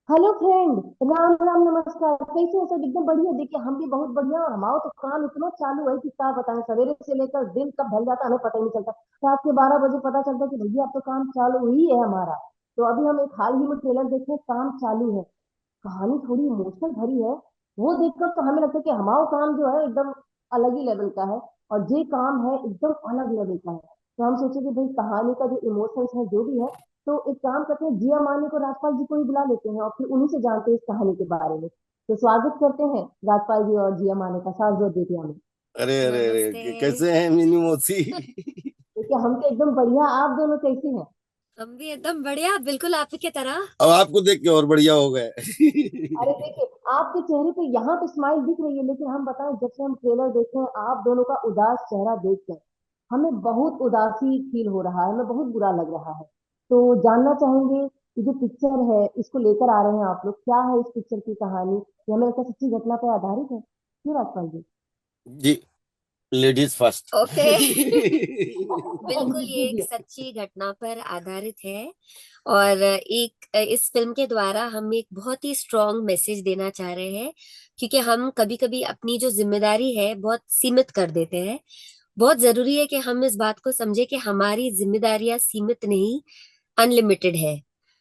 Hello friend. Ram Ram नमस्कार। कैसे हो सब? एकदम बढ़िया। देखिए हम भी बहुत बढ़िया। और हमारा तो काम इतना चालू है कि क्या बताएं, सवेरे से लेकर दिन कब ढल जाता है हमें पता ही नहीं चलता। रात के 12 बजे पता चलता है कि भैया अब तो काम चालू ही है हमारा। तो अभी हम एक हाल ही में ट्रेलर देखे, काम चालू है। कहानी थोड़ी इमोशनल भरी है। वो देखकर तो हमें लगता है कि हमारा काम जो है एकदम अलग ही लेवल का है, और ये काम है एकदम अलग लेवल का है। तो हम सोचे कि भाई कहानी का जो इमोशंस है जो भी है, तो एक काम करते हैं, जिया माने को राजपाल जी को ही बुला लेते हैं और फिर उन्हीं से जानते हैं इस कहानी के बारे में। तो स्वागत करते हैं राजपाल जी और जिया माने का, सास जोड़ बेटिया में। अरे अरे नमस्ते। अरे, कैसे हैं मीनू मौसी? देखिए हम तो एकदम बढ़िया, आप दोनों कैसे हैं? हम भी एकदम बढ़िया, बिल्कुल आप ही की तरह। अब आपको देख के और बढ़िया हो गए। अरे देखिए, आपके चेहरे पे यहाँ तो स्माइल दिख रही है, लेकिन हम बताएं, जब से हम ट्रेलर देखे हैं आप दोनों का उदास चेहरा देखकर हमें बहुत उदासी फील हो रहा है, हमें बहुत बुरा लग रहा है। तो जानना चाहेंगे कि जो पिक्चर है इसको लेकर आ रहे हैं आप लोग, क्या है इस पिक्चर की कहानी? ये हमें लगता है सच्ची घटना पर आधारित है, क्यों राजपाल जी? जी, लेडीज फर्स्ट। ओके। जी बिल्कुल, ये जी एक जी। सच्ची घटना पर आधारित है। और एक इस फिल्म के द्वारा हम एक बहुत ही स्ट्रॉन्ग मैसेज देना चाह रहे हैं, क्योंकि हम कभी कभी अपनी जो जिम्मेदारी है बहुत सीमित कर देते हैं। बहुत जरूरी है कि हम इस बात को समझे कि हमारी जिम्मेदारियां सीमित नहीं, अनलिमिटेड है।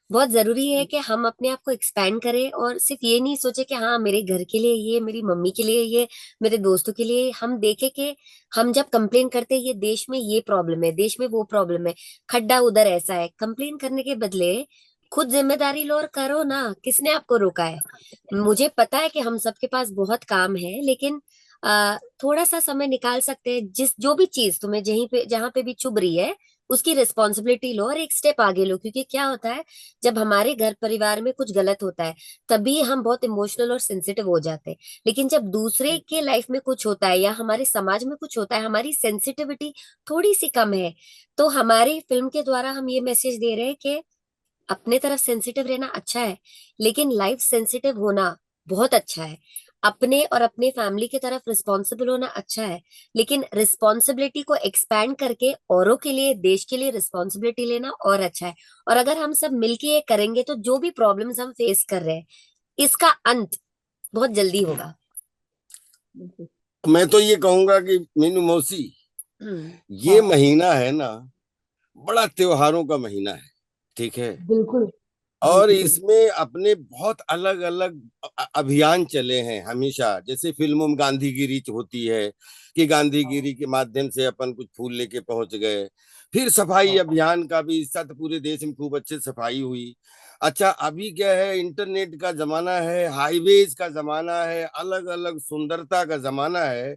बहुत जरूरी है कि हम अपने आप को एक्सपैंड करें और सिर्फ ये नहीं सोचे कि हाँ मेरे घर के लिए ये, मेरी मम्मी के लिए ये, मेरे दोस्तों के लिए। हम देखें कि हम जब कंप्लेन करते हैं ये देश में ये प्रॉब्लम है, देश में वो प्रॉब्लम है, खड्डा उधर ऐसा है, कंप्लेन करने के बदले खुद जिम्मेदारी लो और करो ना। किसने आपको रोका है? मुझे पता है कि हम सबके पास बहुत काम है, लेकिन थोड़ा सा समय निकाल सकते हैं। जिस जो भी चीज तुम्हें जहीं पे जहां पे भी चुभ रही है उसकी रिस्पॉन्सिबिलिटी लो और एक स्टेप आगे लो। क्योंकि क्या होता है, जब हमारे घर परिवार में कुछ गलत होता है तभी हम बहुत इमोशनल और सेंसिटिव हो जाते हैं। लेकिन जब दूसरे के लाइफ में कुछ होता है या हमारे समाज में कुछ होता है, हमारी सेंसिटिविटी थोड़ी सी कम है। तो हमारी फिल्म के द्वारा हम ये मैसेज दे रहे हैं कि अपने तरफ सेंसिटिव रहना अच्छा है, लेकिन लाइफ सेंसिटिव होना बहुत अच्छा है। अपने और अपने फैमिली की तरफ रिस्पॉन्सिबल होना अच्छा है, लेकिन रिस्पॉन्सिबिलिटी को एक्सपैंड करके औरों के लिए, देश के लिए रिस्पॉन्सिबिलिटी लेना और अच्छा है। और अगर हम सब मिलके ये करेंगे तो जो भी प्रॉब्लम्स हम फेस कर रहे हैं इसका अंत बहुत जल्दी होगा। जी। मैं तो ये कहूंगा कि मीनू मौसी, ये हाँ। महीना है ना, बड़ा त्योहारों का महीना है। ठीक है। बिल्कुल और बिल्कुल। इसमें अपने बहुत अलग अलग अभियान चले हैं हमेशा। जैसे फिल्मों में गांधीगिरी होती है कि हाँ गांधीगिरी के माध्यम से अपन कुछ फूल लेके पहुंच गए। फिर सफाई हाँ। अभियान का भी हिस्सा तो पूरे देश में खूब अच्छे सफाई हुई। अच्छा, अभी क्या है, इंटरनेट का जमाना है, हाईवेज का जमाना है, अलग अलग सुंदरता का जमाना है।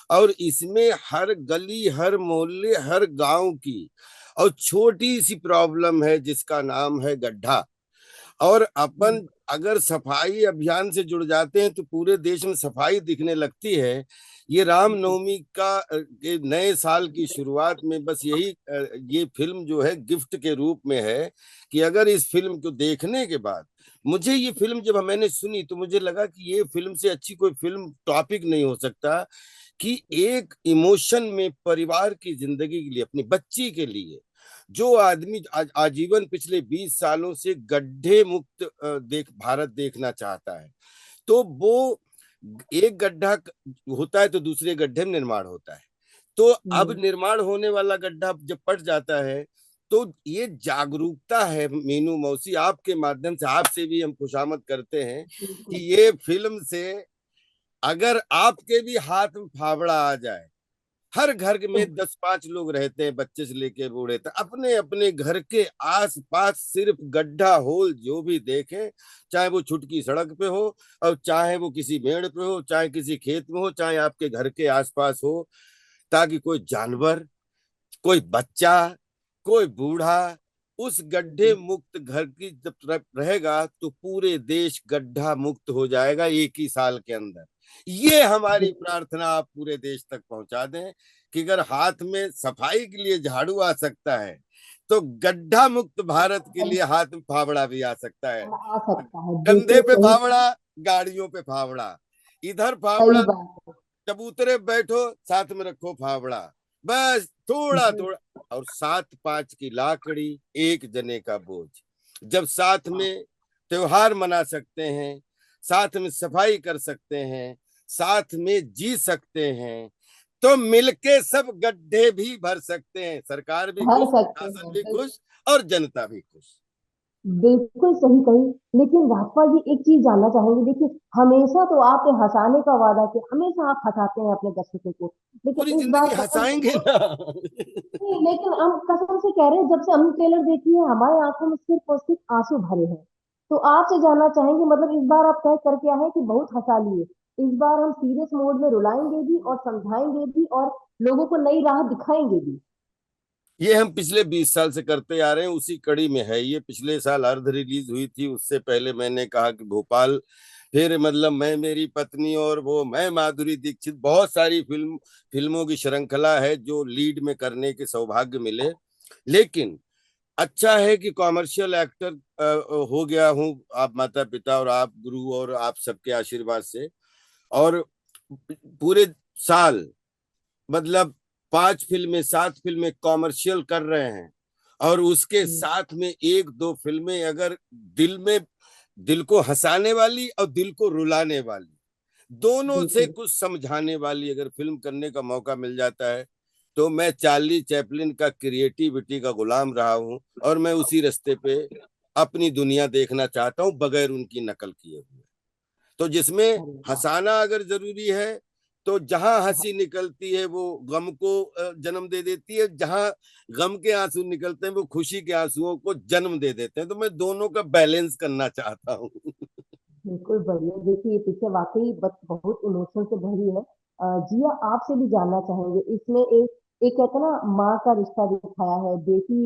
और इसमें हर गली, हर मोहल्ले, हर गांव की और छोटी सी प्रॉब्लम है जिसका नाम है गड्ढा। और अपन अगर सफाई अभियान से जुड़ जाते हैं तो पूरे देश में सफाई दिखने लगती है। ये रामनवमी का ये नए साल की शुरुआत में बस यही ये फिल्म जो है गिफ्ट के रूप में है कि अगर इस फिल्म को देखने के बाद, मुझे ये फिल्म जब मैंने सुनी तो मुझे लगा कि ये फिल्म से अच्छी कोई फिल्म टॉपिक नहीं हो सकता। कि एक इमोशन में परिवार की जिंदगी के लिए, अपनी बच्ची के लिए, जो आदमी आजीवन पिछले 20 सालों से गड्ढे मुक्त भारत देखना चाहता है, तो वो एक गड्ढा होता है तो दूसरे गड्ढे में निर्माण होता है। तो अब हम्म। निर्माण होने वाला गड्ढा जब पट जाता है, तो ये जागरूकता है मीनू मौसी, आपके माध्यम से आपसे भी हम खुशामद करते हैं कि बिल्कुल। ये फिल्म से अगर आपके भी हाथ में फावड़ा आ जाए, हर घर तो में 10 5 लोग रहते हैं, बच्चे से लेके बूढ़े तक, अपने अपने घर के आस पास सिर्फ गड्ढा होल जो भी देखें, चाहे वो छुटकी सड़क पे हो, और चाहे वो किसी मेड़ पे हो, चाहे किसी खेत में हो, चाहे आपके घर के आसपास हो, ताकि कोई जानवर, कोई बच्चा, कोई बूढ़ा उस गड्ढे मुक्त घर की जब तरफ रहेगा तो पूरे देश गड्ढा मुक्त हो जाएगा 1 ही साल के अंदर। ये हमारी प्रार्थना आप पूरे देश तक पहुंचा दें कि अगर हाथ में सफाई के लिए झाड़ू आ सकता है तो गड्ढा मुक्त भारत के लिए हाथ में फावड़ा भी आ सकता है। आ सकता है, कंधे बिल्कुल पे सही। फावड़ा, गाड़ियों पे फावड़ा, इधर सही फावड़ा, बात है। चबूतरे बैठो, साथ में रखो फावड़ा, बस थोड़ा जी। थोड़ा। और 7 5 की लाकड़ी, एक जने का बोझ। जब साथ में त्योहार मना सकते हैं, साथ में सफाई कर सकते हैं, साथ में जी सकते हैं, तो मिलके सब गड्ढे भी भर सकते हैं। सरकार भी भर खुश, सकते शासन हैं भी खुश, और जनता भी खुश। बिल्कुल सही कही। लेकिन राजपाल जी एक चीज जानना चाहेंगे, देखिए हमेशा तो आपने हंसाने का वादा किया, हमेशा आप हंसाते हैं अपने दर्शकों को, पूरी लेकिन इस बार जिंदगी कसम से हंसाएंगे ना। नहीं, लेकिन हम कसम से कह रहे हैं, जब से हमने ट्रेलर देखी है हमारे आंखों में सिर्फ और सिर्फ आंसू भरे हैं। तो आपसे जानना चाहेंगे, मतलब इस बार आप तय करके आए हैं कि बहुत हंसा लिए, इस बार हम सीरियस मोड में रुलाएंगे भी और समझाएंगे भी और लोगों को नई राह दिखाएंगे भी। ये हम पिछले 20 साल से करते आ रहे हैं, उसी कड़ी में है ये। पिछले साल अर्ध रिलीज हुई थी, उससे पहले मैंने कहा कि भोपाल, फिर मतलब मैं मेरी पत्नी, और वो मैं माधुरी दीक्षित, बहुत सारी फिल्मों की श्रृंखला है जो लीड में करने के सौभाग्य मिले। लेकिन अच्छा है कि कॉमर्शियल एक्टर हो गया हूँ, आप माता पिता और आप गुरु और आप सबके आशीर्वाद से। और पूरे साल मतलब 5 फिल्में 7 फिल्में कॉमर्शियल कर रहे हैं, और उसके हम्म, साथ में एक दो फिल्में अगर दिल को हंसाने वाली और दिल को रुलाने वाली, दोनों से बिल्कुल। कुछ समझाने वाली अगर फिल्म करने का मौका मिल जाता है, तो मैं चार्ली चैपलिन का क्रिएटिविटी का गुलाम रहा हूं, और मैं उसी रास्ते पे अपनी दुनिया देखना चाहता हूं, बगैर उनकी नकल किए हुए। तो जिसमें अरे वाह। हंसाना अगर जरूरी है, तो जहां हंसी निकलती है वो गम को जन्म दे देती है, जहां गम के आंसू निकलते हैं वो खुशी के आंसुओं को जन्म दे देते हैं। तो मैं दोनों का बैलेंस करना चाहता हूँ। बिल्कुल बढ़िया। देखिए ये पिक्चर वाकई बहुत इमोशन से भरी है। जिया आपसे भी जानना चाहेंगे, इसमें एक एक कहते हैं ना, माँ का रिश्ता दिखाया है, बेटी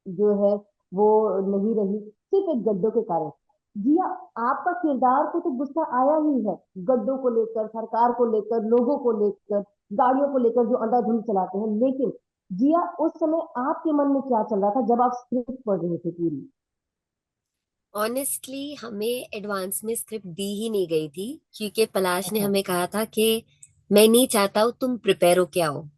जो है वो नहीं रही सिर्फ एक गड्ढों के कारण। जिया, आपका किरदार को तो गुस्सा आया ही है, गड्ढों को लेकर, सरकार को लेकर, लोगों को लेकर, गाड़ियों को लेकर जो अंधाधुंध चलाते हैं, लेकिन जिया उस समय आपके मन में क्या चल रहा था जब आप स्क्रिप्ट पढ़ रहे थे पूरी? ऑनेस्टली हमें एडवांस में स्क्रिप्ट दी ही नहीं गई थी, क्योंकि पलाश ने अच्छा। हमें कहा था कि मैं नहीं चाहता हूँ तुम प्रिपेयर हो क्या हो,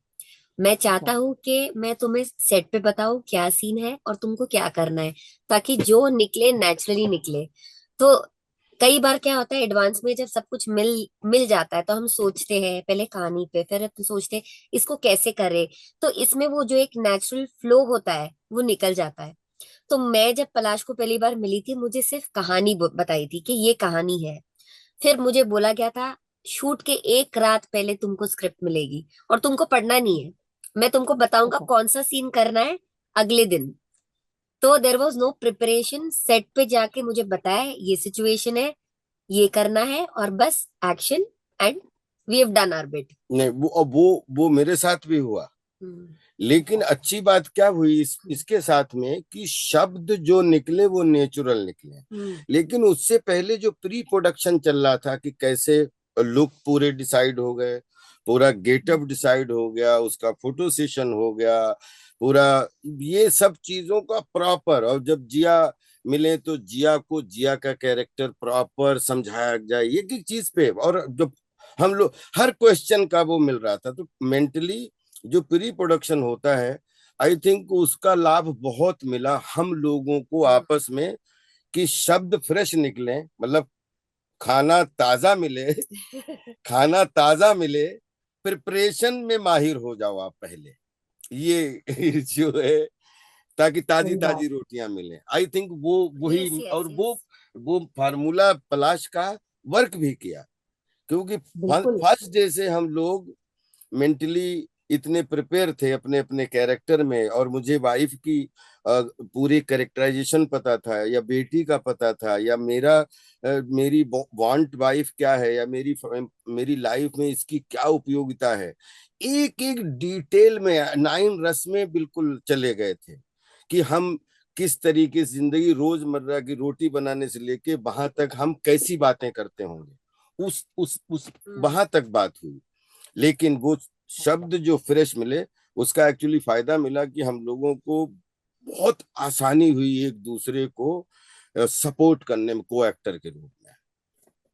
मैं अच्छा। चाहता हूँ कि मैं तुम्हें सेट पे बताऊँ क्या सीन है और तुमको क्या करना है, ताकि जो निकले नेचुरली निकले। तो कई बार क्या होता है, एडवांस में जब सब कुछ मिल मिल जाता है तो हम सोचते हैं पहले कहानी पे, फिर हम सोचते हैं इसको कैसे करें। तो इसमें वो जो एक नेचुरल फ्लो होता है वो निकल जाता है। तो मैं जब पलाश को पहली बार मिली थी, मुझे सिर्फ कहानी बताई थी कि ये कहानी है। फिर मुझे बोला गया था शूट के एक रात पहले तुमको स्क्रिप्ट मिलेगी और तुमको पढ़ना नहीं है, मैं तुमको बताऊंगा अच्छा। कौन सा सीन करना है अगले दिन। तो there was no preparation, set पे जाके मुझे बताया ये सिचुएशन है, ये करना है, और बस action, and we have done our bit. नहीं, वो मेरे साथ भी हुआ। लेकिन अच्छा। अच्छी बात क्या हुई इसके साथ में, कि शब्द जो निकले वो नेचुरल निकले। लेकिन उससे पहले जो प्री प्रोडक्शन चल रहा था कि कैसे लुक पूरे डिसाइड हो गए, पूरा गेटअप डिसाइड हो गया, उसका फोटो सेशन हो गया पूरा, ये सब चीजों का प्रॉपर। और जब जिया मिले तो जिया को जिया का कैरेक्टर प्रॉपर समझाया जाए एक एक चीज पे, और जब हम लोग हर क्वेश्चन का वो मिल रहा था, तो मेंटली जो प्री प्रोडक्शन होता है, आई थिंक उसका लाभ बहुत मिला हम लोगों को आपस में, कि शब्द फ्रेश निकले, मतलब खाना ताजा मिले। खाना ताजा मिले, प्रिपरेशन में माहिर हो जाओ आप पहले, ये जो है, ताकि ताजी सही ताजी बात। रोटियां मिले। आई थिंक वो यस वही, यस और यस। वो फार्मूला पलाश का वर्क भी किया, क्योंकि बिल्कुल। फर्स्ट डे से हम लोग मेंटली इतने प्रिपेयर थे अपने अपने कैरेक्टर में, और मुझे वाइफ की पूरी कैरेक्टराइजेशन पता था, या बेटी का पता था, या मेरी वांट वाइफ क्या है, या मेरी लाइफ में इसकी क्या उपयोगिता है। एक एक डिटेल में 9 रस में बिल्कुल चले गए थे, कि हम किस तरीके से जिंदगी रोजमर्रा की रोटी बनाने से लेके वहां तक हम कैसी बातें करते होंगे, उस वहां तक बात हुई। लेकिन वो शब्द जो फ्रेश मिले, उसका एक्चुअली फायदा मिला कि हम लोगों को बहुत आसानी हुई एक दूसरे को सपोर्ट करने में, को एक्टर के रूप में।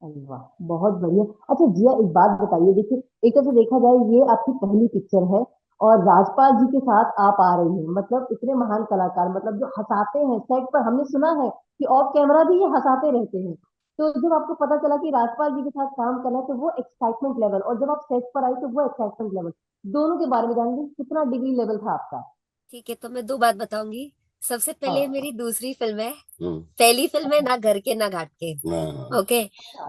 अरे वाह, बहुत बढ़िया। अच्छा जिया, एक बात बताइए, देखिए एक तरह से देखा जाए ये आपकी पहली पिक्चर है, और राजपाल जी के साथ आप आ रही हैं, मतलब इतने महान कलाकार, मतलब जो हंसाते हैं सेट पर। हमने सुना है कि ऑफ कैमरा भी ये हंसाते रहते हैं। तो जब आपको पता चला कि राजपाल जी के साथ काम करना है, तो वो एक्साइटमेंट लेवल, और जब आप सेट पर आई तो वो एक्साइटमेंट लेवल, दोनों के बारे में जानेंगे, कितना डिग्री लेवल था आपका। ठीक है, तो मैं दो बात बताऊंगी। सबसे पहले हाँ मेरी दूसरी फिल्म है, हम्म। पहली फिल्म है ना घर के ना घाट के। हाँ। ओके।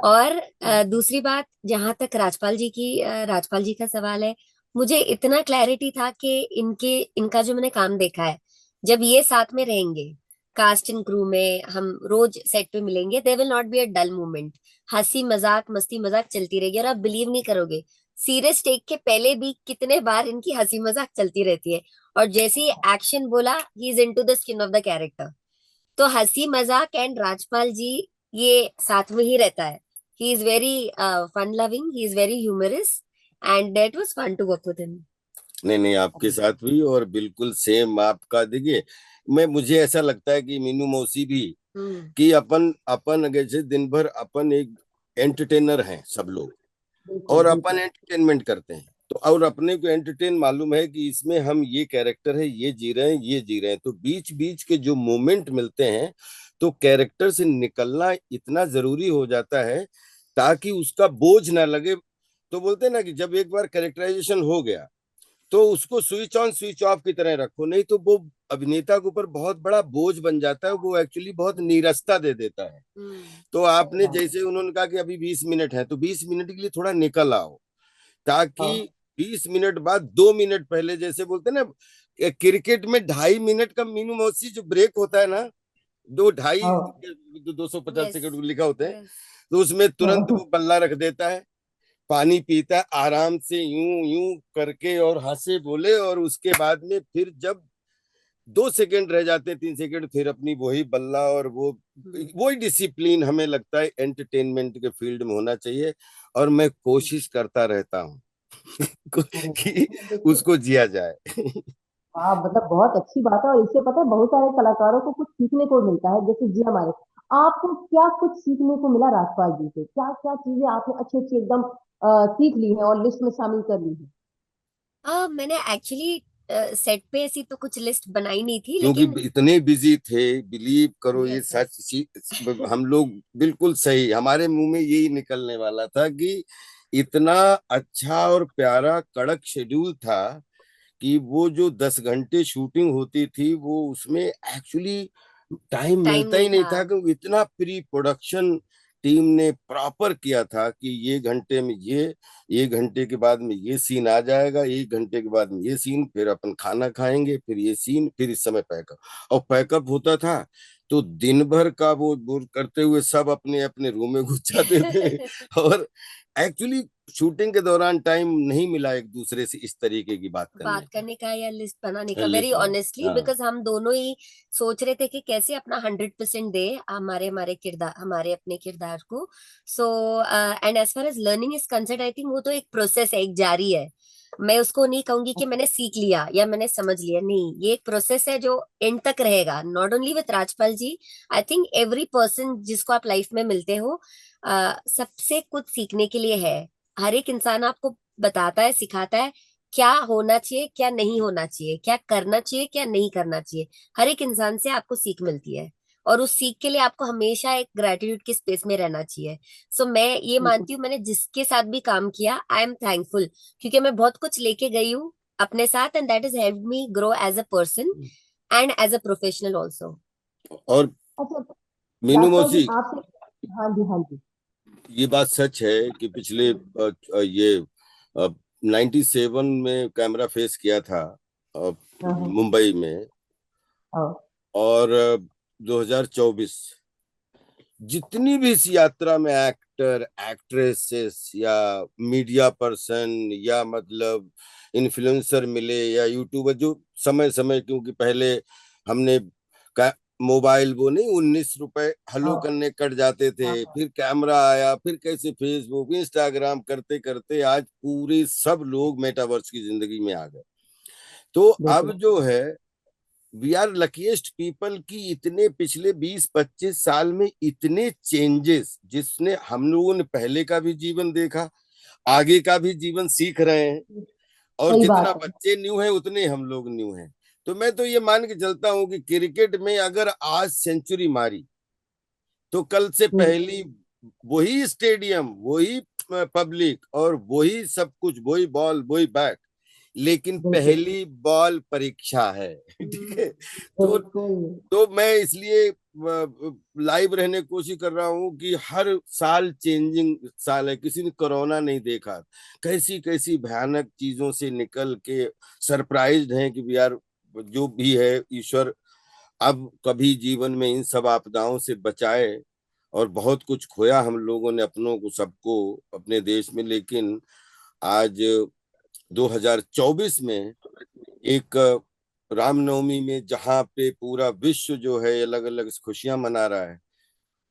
और दूसरी बात, जहां तक राजपाल जी का सवाल है, मुझे इतना क्लैरिटी था कि इनका जो मैंने काम देखा है, जब ये साथ में रहेंगे कास्ट एंड क्रू में, हम रोज सेट पे मिलेंगे, there will not be a dull moment. हंसी मजाक मस्ती मजाक चलती रहेगी, और आप बिलीव नहीं करोगे, सीरियस टेक के पहले भी कितने बार इनकी हंसी मजाक चलती रहती है। और जैसे ही एक्शन बोला, he is into the skin of the character. तो हंसी मजाक एंड राजपाल जी, ये साथ में ही रहता है। He is very fun loving, he is very humorous, and that was fun to work with him. नहीं नहीं, आपके साथ भी, और बिल्कुल सेम आपका। देखिए, मुझे ऐसा लगता है कि मीनू मौसी भी, हम्म। कि अपन अपन जैसे दिन भर अपन एक एंटरटेनर हैं सब लोग, बिल्कुल और अपन बिल्कुल। एंटरटेनमेंट करते हैं। तो और अपने को एंटरटेन मालूम है कि इसमें हम ये कैरेक्टर है, ये जी रहे हैं, ये जी रहे हैं, तो बीच बीच के जो मोमेंट मिलते हैं, तो कैरेक्टर से निकलना इतना जरूरी हो जाता है ताकि उसका बोझ ना लगे। तो बोलते हैं ना कि जब एक बार कैरेक्टराइजेशन हो गया, तो उसको स्विच ऑन स्विच ऑफ की तरह रखो, नहीं तो वो अभिनेता के ऊपर बहुत बड़ा बोझ बन जाता है, वो एक्चुअली बहुत नीरसता दे देता है। हम्म। तो सही आपने बात। जैसे उन्होंने कहा कि अभी 20 मिनट है, तो 20 मिनट के लिए थोड़ा निकल आओ, ताकि हाँ 20 मिनट बाद 2 मिनट पहले, जैसे बोलते हैं ना क्रिकेट में 2.5 मिनट का मीनू मौसी जो ब्रेक होता है ना, दो ढाई हाँ 250 यस। सेकंड लिखा होते हैं, यस। तो उसमें तुरंत हाँ। वो बल्ला रख देता है, पानी पीता है आराम से यूं यूं करके, और हंसे बोले, और उसके बाद में फिर जब 2 सेकंड रह जाते हैं, 3 सेकंड, फिर अपनी वही बल्ला, और वो हम्म। वही डिसिप्लिन हमें लगता है एंटरटेनमेंट के फील्ड में होना चाहिए। और मैं कोशिश करता रहता हूँ अरे कि वाह, देखिए। उसको जिया जाए। हाँ मतलब बहुत अच्छी बात है, और इससे पता है बहुत सारे कलाकारों को कुछ सीखने को मिलता है, जैसे जी हमारे। आपको क्या कुछ सीखने को मिला राजपाल जी से, क्या क्या चीजें आपने अच्छी अच्छी एकदम सीख ली है और लिस्ट में शामिल कर ली है। मैंने एक्चुअली सेट पे ऐसी तो कुछ लिस्ट बनाई नहीं थी, क्योंकि लेकिन इतने बिजी थे, बिलीव करो, ये यस यस। सच हम लोग बिल्कुल सही, हमारे मुंह में यही निकलने वाला था कि इतना अच्छा और प्यारा कड़क शेड्यूल था कि वो जो 10 घंटे शूटिंग होती थी, वो उसमें एक्चुअली टाइम टाइम मिलता नहीं ही नहीं था। था, क्योंकि इतना प्री प्रोडक्शन टीम ने प्रॉपर किया था कि ये घंटे में ये घंटे के बाद में ये सीन आ जाएगा, 1 घंटे के बाद में ये सीन, फिर अपन खाना खाएंगे, फिर ये सीन, फिर इस समय पैकअप। और पैकअप होता था तो दिन भर का वो करते हुए सब अपने अपने रूम में घुस जाते थे। और एक्चुअली शूटिंग के दौरान टाइम नहीं मिला एक दूसरे से इस तरीके की बात करने बात का। करने का या लिस्ट बनाने का, वेरी लिस्ट बना। ऑनेस्टली, हाँ। बिकॉज हम दोनों ही सोच रहे थे कि कैसे अपना 100% दे हमारे हमारे किरदार, हमारे अपने किरदार को। So and as far as learning is concern, I think वो तो एक प्रोसेस है, एक जारी है। मैं उसको नहीं कहूंगी कि मैंने सीख लिया या मैंने समझ लिया, नहीं, ये एक प्रोसेस है जो एंड तक रहेगा, not only with Rajpal ji. I think every person जिसको आप लाइफ में मिलते हो, सबसे कुछ सीखने के लिए है। हर एक इंसान आपको बताता है, सिखाता है क्या होना चाहिए, क्या नहीं होना चाहिए, क्या करना चाहिए, क्या नहीं करना चाहिए। हर एक इंसान से आपको सीख मिलती है, और उस सीख के लिए आपको हमेशा एक ग्रेटिट्यूड की स्पेस में रहना चाहिए। सो मैं ये बिल्कुल। मानती हूँ, मैंने जिसके साथ भी काम किया, आई एम थैंकफुल, क्योंकि मैं बहुत कुछ लेके गई हूँ अपने साथ, and that is help me grow as a person and as a professional also. और अच्छा मीनू राजपाल जी मौसी, आपसे, हाँ जी हाँ जी। ये बात सच है कि पिछले ये 97 में कैमरा फेस किया था हाँ हाँ मुंबई में, हाँ। और 2024 जितनी भी इस यात्रा में एक्टर एक्ट्रेसेस या मीडिया पर्सन या मतलब इन्फ्लुएंसर मिले या यूट्यूबर, जो समय समय, क्योंकि पहले हमने मोबाइल, वो नहीं 19 रुपए हलो हाँ करने कट जाते थे, हाँ फिर कैमरा आया, फिर कैसे फेसबुक इंस्टाग्राम करते करते आज पूरे सब लोग मेटावर्स की जिंदगी में आ गए। तो अब बिल्कुल। जो है, वी आर लकीएस्ट पीपल की इतने पिछले 20-25 साल में इतने चेंजेस, जिसने हम लोगों ने पहले का भी जीवन देखा, आगे का भी जीवन सीख रहे हैं, और सही जितना बात है। बच्चे न्यू हैं उतने हम लोग न्यू हैं। तो मैं तो ये मान के चलता हूँ कि क्रिकेट में अगर आज सेंचुरी मारी तो कल से हम्म, पहली वही स्टेडियम, वही पब्लिक और वही सब कुछ, वही बॉल वही बैट, लेकिन बिल्कुल पहली बॉल परीक्षा है। ठीक है। तो बिल्कुल। तो मैं इसलिए लाइव रहने की कोशिश कर रहा हूँ कि हर साल चेंजिंग साल है, किसी ने कोरोना नहीं देखा, कैसी कैसी भयानक चीजों से निकल के सरप्राइज्ड हैं कि यार जो भी है ईश्वर अब कभी जीवन में इन सब आपदाओं से बचाए। और बहुत कुछ खोया हम लोगों ने, अपनों को, सबको, अपने देश में, लेकिन आज 2024 में एक रामनवमी में जहां पे पूरा विश्व जो है अलग अलग खुशियां मना रहा है,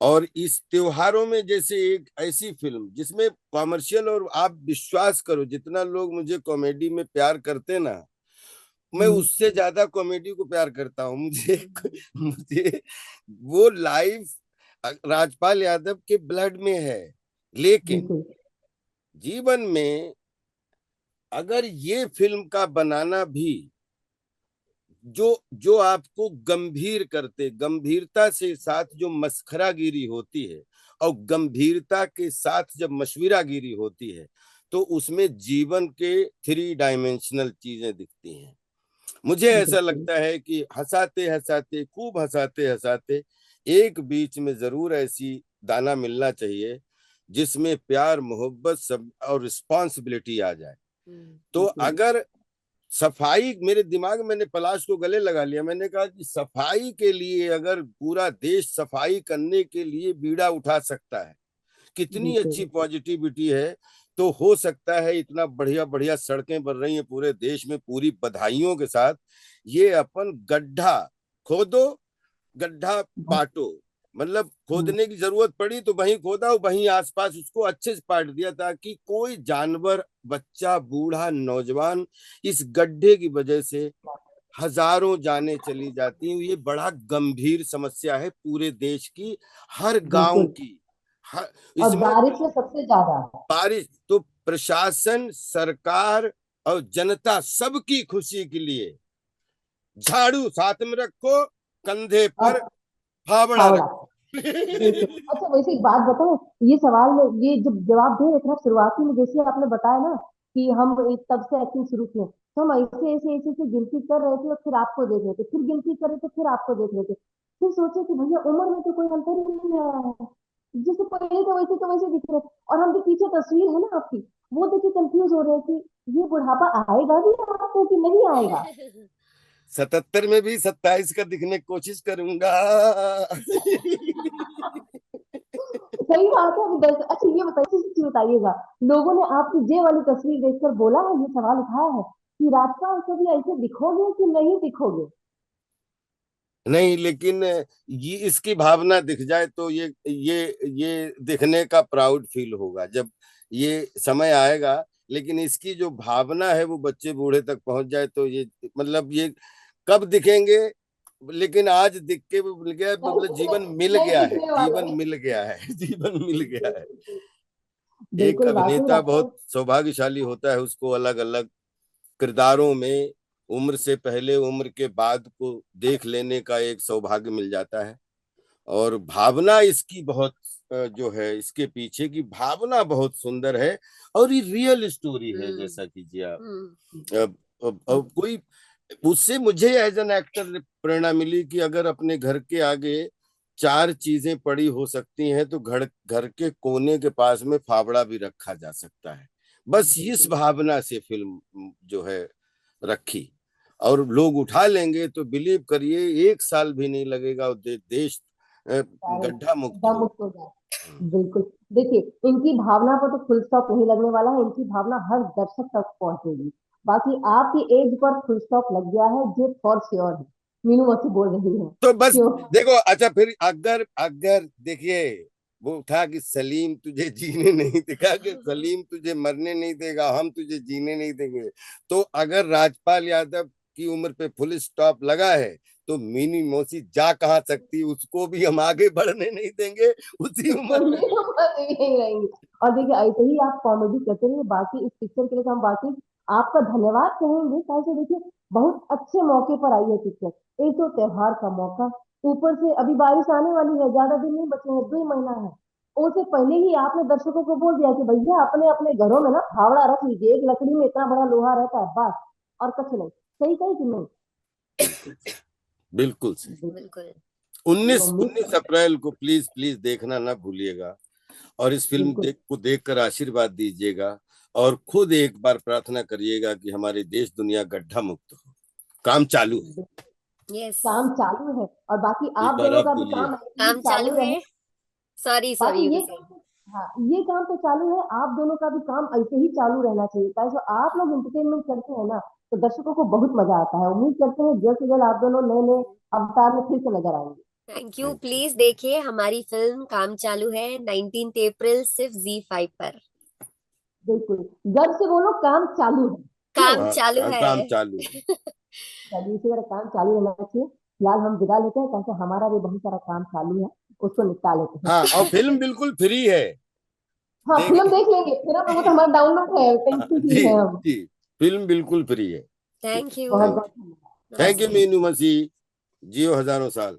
और इस त्योहारों में जैसे एक ऐसी फिल्म जिसमें कॉमर्शियल, और आप विश्वास करो जितना लोग मुझे कॉमेडी में प्यार करते ना, मैं हम्म, उससे ज्यादा कॉमेडी को प्यार करता हूँ। मुझे मुझे वो लाइफ राजपाल यादव के ब्लड में है। लेकिन बिल्कुल जीवन में अगर ये फिल्म का बनाना भी जो जो आपको गंभीर करते, गंभीरता से साथ जो मस्खरागिरी होती है और गंभीरता के साथ जब मशविरागिरी होती है, तो उसमें जीवन के 3 डायमेंशनल चीजें दिखती हैं। मुझे ऐसा बिल्कुल। लगता है कि हंसाते हंसाते, खूब हंसाते हंसाते, एक बीच में जरूर ऐसी दाना मिलना चाहिए जिसमें प्यार, मोहब्बत सब और रिस्पॉन्सिबिलिटी आ जाए। तो बिल्कुल अगर सफाई, मेरे दिमाग में, मैंने पलाश को गले लगा लिया, मैंने कहा कि सफाई के लिए अगर पूरा देश सफाई करने के लिए बीड़ा उठा सकता है, कितनी बिल्कुल अच्छी पॉजिटिविटी है। तो हो सकता है इतना बढ़िया बढ़िया सड़कें बन रही हैं पूरे देश में, पूरी बधाइयों के साथ, ये अपन गड्ढा खोदो, गड्ढा पाटो, मतलब हम्म, खोदने की जरूरत पड़ी तो वहीं खोदा, वहीं आसपास उसको अच्छे से पाट दिया, ताकि कोई जानवर, बच्चा, बूढ़ा, नौजवान, इस गड्ढे की वजह से हजारों जानें चली जाती हैं। ये बड़ा गंभीर समस्या है पूरे देश की, हर गांव बिल्कुल। की। हर, और इसमें बारिश में सबसे ज्यादा है। बारिश तो प्रशासन, सरकार और जनता सबकी खुशी के लिए झाड़ू साथ में रखो, कंधे और पर फावड़ा फावड़ा। रखो। बिल्कुल। अच्छा वैसे एक बात बताओ, ये सवाल में ये जब जवाब दे रहे थे ना शुरुआती में, जैसे आपने बताया ना कि हम तब से एक्टिंग शुरू किए, तो हम ऐसे ऐसे ऐसे ऐसे गिनती कर रहे थे और फिर आपको देख रहे थे, फिर गिनती कर रहे थे, फिर आपको देख रहे थे, फिर सोचे कि भैया उम्र में तो कोई अंतर ही नहीं आया है, जैसे पहले थे वैसे तो वैसे दिख रहे हैं। और हम जो पीछे तस्वीर है ना आपकी, वो देखिए कंफ्यूज हो रहे हैं कि ये बुढ़ापा आएगा भी आपको कि नहीं आएगा। 77 में भी 27 का दिखने की कोशिश करूंगा। सही बात है। अभी अच्छा ये बताइए, सच्ची बताइएगा, लोगों ने आपकी जे वाली तस्वीर देखकर बोला है, ये सवाल उठाया है कि राजपाल कभी ऐसे दिखोगे कि नहीं दिखोगे। नहीं, लेकिन ये इसकी भावना दिख जाए तो ये दिखने का प्राउड फील होगा जब ये समय आएगा। लेकिन इसकी जो भावना है वो बच्चे बूढ़े तक पहुंच जाए तो ये, मतलब ये कब दिखेंगे, लेकिन आज दिख के वो मिल गया, मतलब नहीं, जीवन मिल नहीं गया है, दिखने जीवन वाले। मिल गया है। जीवन मिल गया है। एक बिल्कुल वाकई अभिनेता राजपाल। बहुत सौभाग्यशाली होता है, उसको अलग अलग किरदारों में उम्र से पहले, उम्र के बाद को देख लेने का एक सौभाग्य मिल जाता है। और भावना इसकी बहुत जो है, इसके पीछे की भावना बहुत सुंदर है। और ये रियल स्टोरी है, हम्म। जैसा कीजिए आप। हम्म। अब कोई, उससे मुझे एज एन एक्टर प्रेरणा मिली कि अगर अपने घर के आगे 4 चीजें पड़ी हो सकती हैं तो घर घर के कोने के पास में फावड़ा भी रखा जा सकता है। बस इस बिल्कुल भावना से फिल्म जो है रखी, और लोग उठा लेंगे तो बिलीव करिए 1 साल भी नहीं लगेगा और देश सारे गड्ढा मुक्त दम हो। मुक्त हो जाए। बिल्कुल। देखिए इनकी भावना पर तो फुल स्टॉप नहीं लगने वाला है, इनकी भावना हर दर्शक तक पहुंचेगी। बाकी आपकी एज पर फुल स्टॉप लग गया है, ये फॉर श्योर है। मीनू मौसी बोल रही है तो बस क्यों। देखो, अच्छा फिर अगर अगर देखिए, वो था कि सलीम तुझे जीने नहीं देगा, कि सलीम तुझे मरने नहीं देगा, हम तुझे जीने नहीं देंगे। तो अगर राजपाल यादव की उम्र पे फुल स्टॉप लगा है तो मिनी मौसी जा कहाँ सकती, उसको भी हम आगे बढ़ने नहीं देंगे उसी उम्र में। नहीं रहेंगे। और देखिए ऐसे ही आप कॉमेडी करते रहिए, बाकी इस पिक्चर के लिए तो हम बाकी आपका धन्यवाद कहेंगे, काहे से देखिए बहुत अच्छे मौके पर आई है पिक्चर। एक तो त्योहार का मौका, ऊपर से अभी बारिश आने वाली है, ज्यादा दिन नहीं बचे हैं, 2 ही महीना है। उससे पहले ही आपने दर्शकों को बोल दिया कि भैया अपने अपने घरों में ना फावड़ा रख लीजिए, एक लकड़ी में इतना बड़ा लोहा रहता है बस, और कुछ नहीं। सही कही कि नहीं? बिल्कुल सही। बिल्कुल। 19 उम्मीद 19 अप्रैल को प्लीज प्लीज देखना ना भूलिएगा, और इस फिल्म बिल्कुल को देखकर आशीर्वाद दीजिएगा, और खुद एक बार प्रार्थना करिएगा कि हमारे देश दुनिया गड्ढा मुक्त हो। काम चालू है, यस, काम चालू है, और बाकी एक आप बार दोनों आप का भी बोलिए। काम ऐसे ही काम चालू चालू रहे। है। सॉरी सॉरी, बाकी यू ये कैन से। काम, हाँ, ये काम तो चालू है, आप दोनों का भी काम ऐसे ही चालू रहना चाहिए, ताकि जो आप लोग एंटरटेनमेंट करते हैं ना, तो दर्शकों को बहुत मजा आता है। उम्मीद करते हैं जल्द से जल्द आप दोनों नए नए अवतार में फिर से नजर आएंगे। Thank you. Thank you. Please देखिए हमारी फिल्म काम चालू है 19 अप्रैल सिर्फ Z5 पर। बिल्कुल, गर्व से बोलो, काम चालू है। काम क्यों? हाँ, चालू है। काम चालू है। चलिए, इसी तरह काम चालू रहना चाहिए। फिलहाल हम विदा लेते हैं, क्योंकि हमारा भी बहुत सारा काम चालू है, उसको निपटा लेते हैं। हाँ, और फिल्म बिल्कुल फ्री है, हाँ, फिल्म देख। देख लेंगे फिर हम, वो तो हमारा डाउनलोड है, टेंशन फ्री जी है हम। जी, फिल्म बिल्कुल फ्री है। Thank you. बहुत थैंक बहुत धन्यवाद। थैंक यू नमस्ते। मीनू मसीह, जियो हजारों साल।